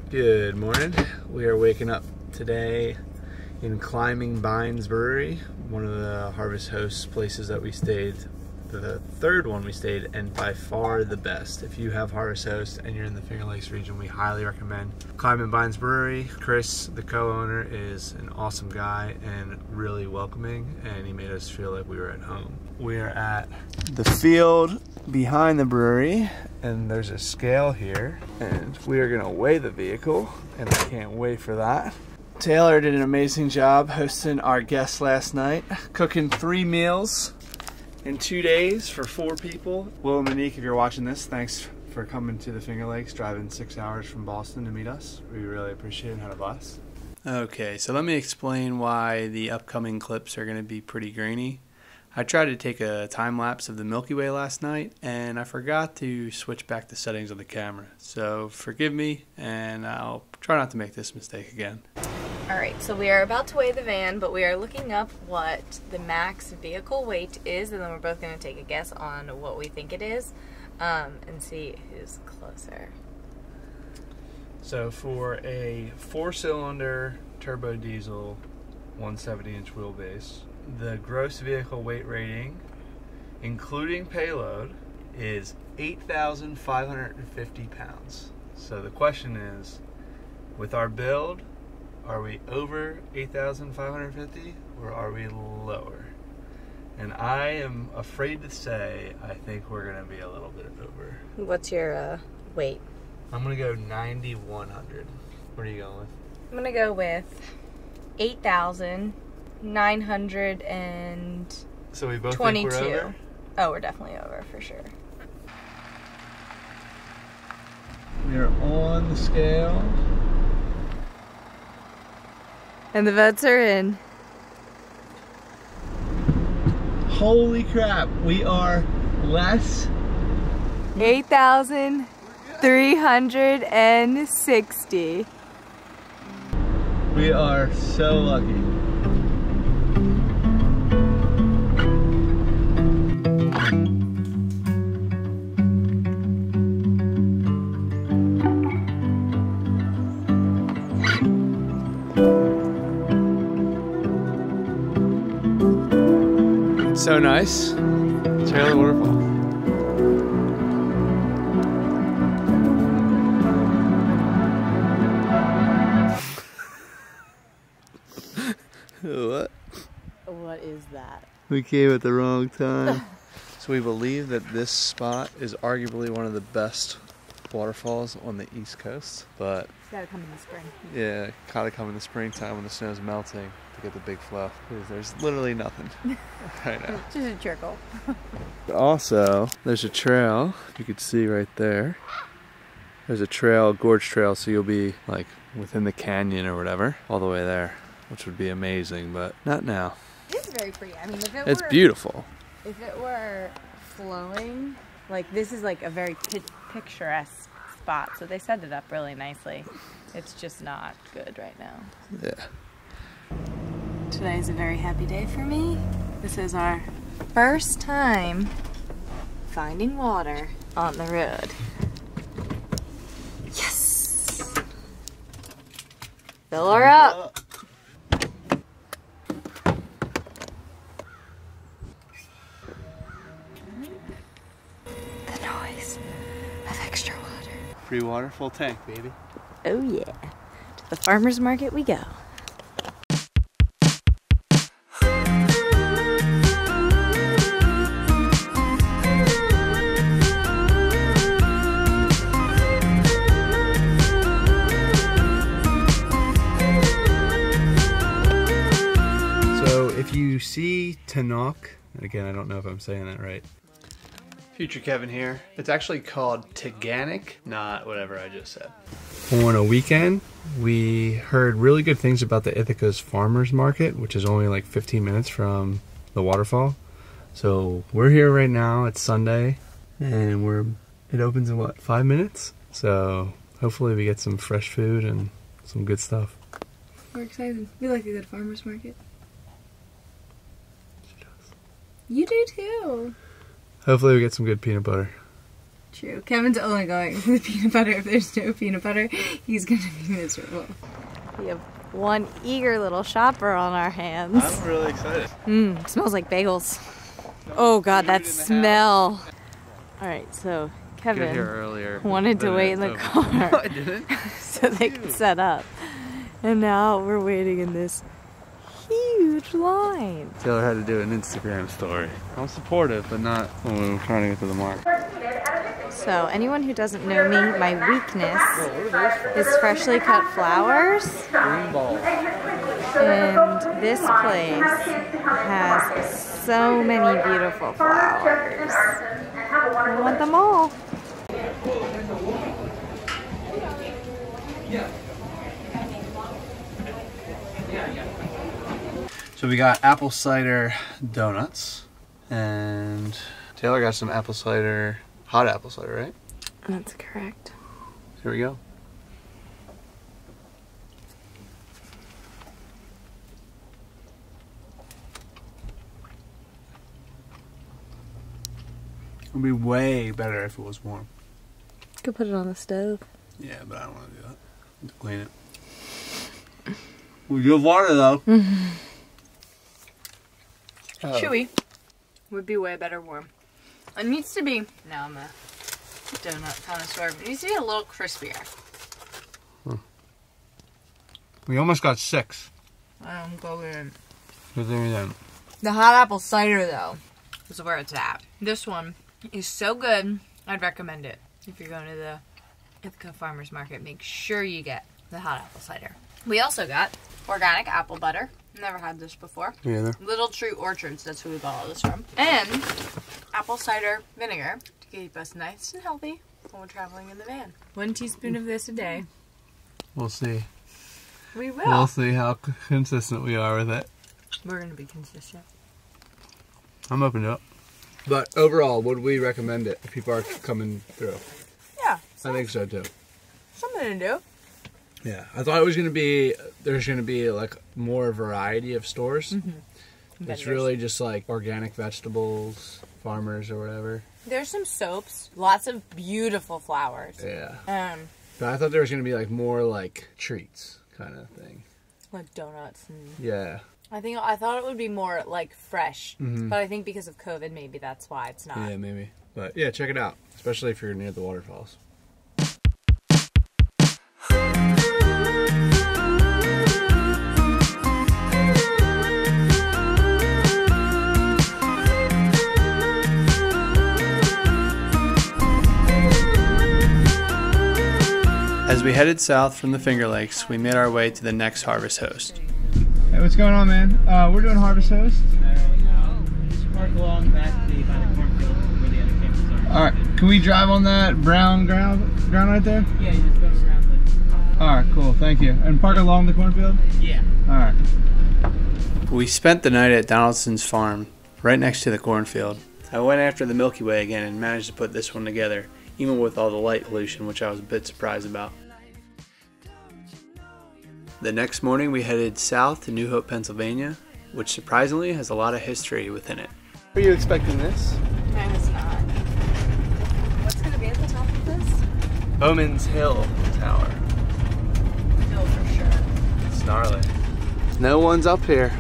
Good morning. We are waking up today in Climbing Vines Brewery, one of the Harvest Host places that we stayed, the third one we stayed, and by far the best. If you have Harvest Host and you're in the Finger Lakes region, we highly recommend Climbing Vines Brewery. Chris, the co-owner, is an awesome guy and really welcoming, and he made us feel like we were at home. We are at the field behind the brewery, and there's a scale here, and we are gonna weigh the vehicle, and I can't wait for that. Taylor did an amazing job hosting our guests last night, cooking 3 meals in 2 days for 4 people. Will and Monique, if you're watching this, thanks for coming to the Finger Lakes, driving 6 hours from Boston to meet us. We really appreciate it and had a blast. Okay, so let me explain why the upcoming clips are gonna be pretty grainy. I tried to take a time lapse of the Milky Way last night, and I forgot to switch back the settings on the camera. So forgive me, and I'll try not to make this mistake again. Alright, so we are about to weigh the van, but we are looking up what the max vehicle weight is, and then we're both going to take a guess on what we think it is, and see who's closer. So for a 4-cylinder turbo diesel 170-inch wheelbase, the gross vehicle weight rating, including payload, is 8,550 pounds. So the question is, with our build, are we over 8,550 or are we lower? And I am afraid to say I think we're going to be a little bit over. What's your weight? I'm going to go 9,100. What are you going with? I'm going to go with 8,900 and so we both 22. Think we're over? Oh, we're definitely over for sure. We are on the scale. And the votes are in. Holy crap, we are less. 8,360. We are so lucky. So nice. Taylor waterfall. What? What is that? We came at the wrong time. So we believe that this spot is arguably one of the best waterfalls on the East Coast, but It's gotta come in the spring. yeah, gotta come in the springtime when the snow's melting to get the big fluff, because there's literally nothing right now. Just a trickle. But also, there's a trail, if you could see right there. There's a trail, gorge trail, so you'll be like within the canyon or whatever, all the way there, which would be amazing, but not now. It's very pretty. I mean, if it It's were beautiful. If it were flowing, like this is like a very picturesque spot, so they set it up really nicely. It's just not good right now. Yeah. Today is a very happy day for me. This is our first time finding water on the road. Yes! Fill her up! The noise of extra water. Free water, full tank, baby. Oh yeah. To the farmer's market we go. If you see Tanok, and again, I don't know if I'm saying that right. Future Kevin here. It's actually called Taganic, not whatever I just said. On a weekend, we heard really good things about the Ithaca's Farmers Market, which is only like 15 minutes from the waterfall. So we're here right now, it's Sunday, and it opens in what, 5 minutes? So hopefully we get some fresh food and some good stuff. We're excited. We like a good farmer's market. You do too. Hopefully we get some good peanut butter. True. Kevin's only going for the peanut butter. If there's no peanut butter, he's gonna be miserable. We have one eager little shopper on our hands. I'm really excited. Smells like bagels. Oh god, that smell. Alright, so Kevin wanted to wait in the car. No, I didn't. So they could set up. And now we're waiting in this huge line. Taylor had to do an Instagram story. I'm supportive, but not when we were trying to get to the mark. So anyone who doesn't know me, my weakness is freshly cut flowers. Green balls. And this place has so many beautiful flowers. I want them all. So we got apple cider donuts, and Taylor got some apple cider, hot apple cider, right? That's correct. Here we go. It would be way better if it was warm. Could put it on the stove. Yeah, but I don't want to do that. To clean it. We do have water though. Chewy would be way better warm. It needs to be, now I'm a donut connoisseur, but it needs to be a little crispier. We almost got 6. I'm going. Good thing we didn't. The hot apple cider, though, is where it's at. This one is so good, I'd recommend it. If you're going to the Ithaca Farmers Market, make sure you get the hot apple cider. We also got organic apple butter. Never had this before. Yeah. Little Tree Orchards, that's who we got all this from. And apple cider vinegar to keep us nice and healthy when we're traveling in the van. 1 teaspoon of this a day. We'll see. We will. We'll see how consistent we are with it. We're going to be consistent. I'm open to it. But overall, would we recommend it if people are coming through? Yeah. I think so too. Something to do. Yeah, I thought it was gonna be, there's gonna be like more variety of stores. It's really just like organic vegetables, farmers or whatever. There's some soaps, lots of beautiful flowers. Yeah. But I thought there was gonna be like more like treats kind of thing. Like donuts and... Yeah. I thought it would be more like fresh, but I think because of COVID, maybe that's why it's not. Yeah, maybe. But yeah, check it out, especially if you're near the waterfalls. As we headed south from the Finger Lakes, we made our way to the next Harvest Host. Hey, what's going on, man? We're doing Harvest Host. Just park along back by the cornfield where the other campers are. Alright, can we drive on that brown ground right there? Yeah, you just go around the... Alright, cool, thank you. And park along the cornfield? Yeah. Alright. We spent the night at Donaldson's farm, right next to the cornfield. I went after the Milky Way again and managed to put this one together, even with all the light pollution, which I was a bit surprised about. The next morning we headed south to New Hope, Pennsylvania, which surprisingly has a lot of history within it. Were you expecting this? I was not. What's going to be at the top of this? Omens Hill Tower. No, for sure. It's gnarly. No one's up here.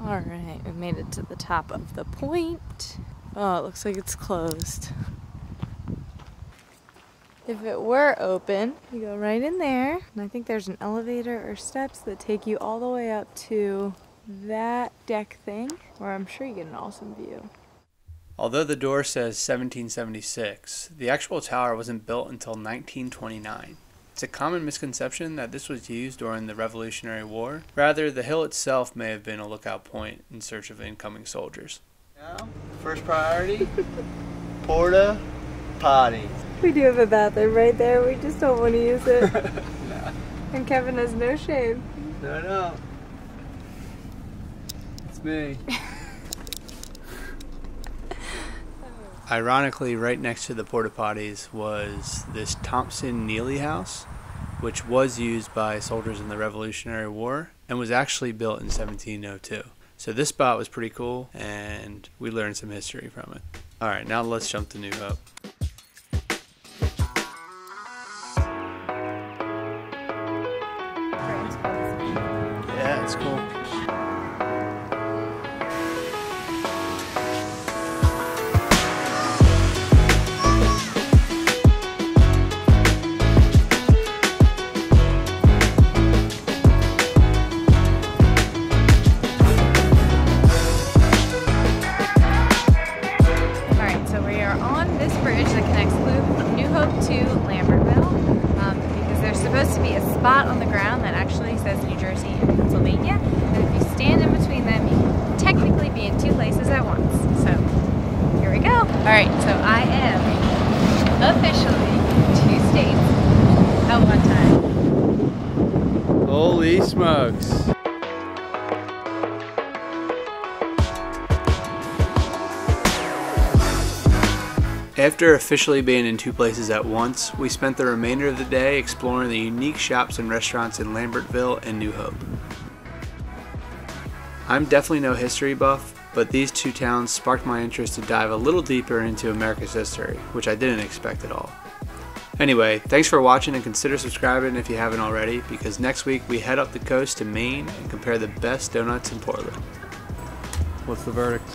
Alright, we made it to the top of the point. Oh, it looks like it's closed. If it were open, you go right in there. And I think there's an elevator or steps that take you all the way up to that deck thing, where I'm sure you get an awesome view. Although the door says 1776, the actual tower wasn't built until 1929. It's a common misconception that this was used during the Revolutionary War. Rather, the hill itself may have been a lookout point in search of incoming soldiers. Now, first priority, porta potty. We do have a bathroom right there, we just don't want to use it. Nah. And Kevin has no shame. No. It's me. Ironically, right next to the porta potties was this Thompson Neely house, which was used by soldiers in the Revolutionary War and was actually built in 1702. So this spot was pretty cool, and we learned some history from it. Alright, now let's jump to New Hope. Yeah, it's cool. Supposed to be a spot on the ground that actually says New Jersey and Pennsylvania, and if you stand in between them, you can technically be in two places at once. So here we go. Alright, so I am officially in 2 states at one time. Holy smokes. After officially being in 2 places at once, we spent the remainder of the day exploring the unique shops and restaurants in Lambertville and New Hope. I'm definitely no history buff, but these 2 towns sparked my interest to dive a little deeper into America's history, which I didn't expect at all. Anyway, thanks for watching and consider subscribing if you haven't already, because next week we head up the coast to Maine and compare the best donuts in Portland. What's the verdict?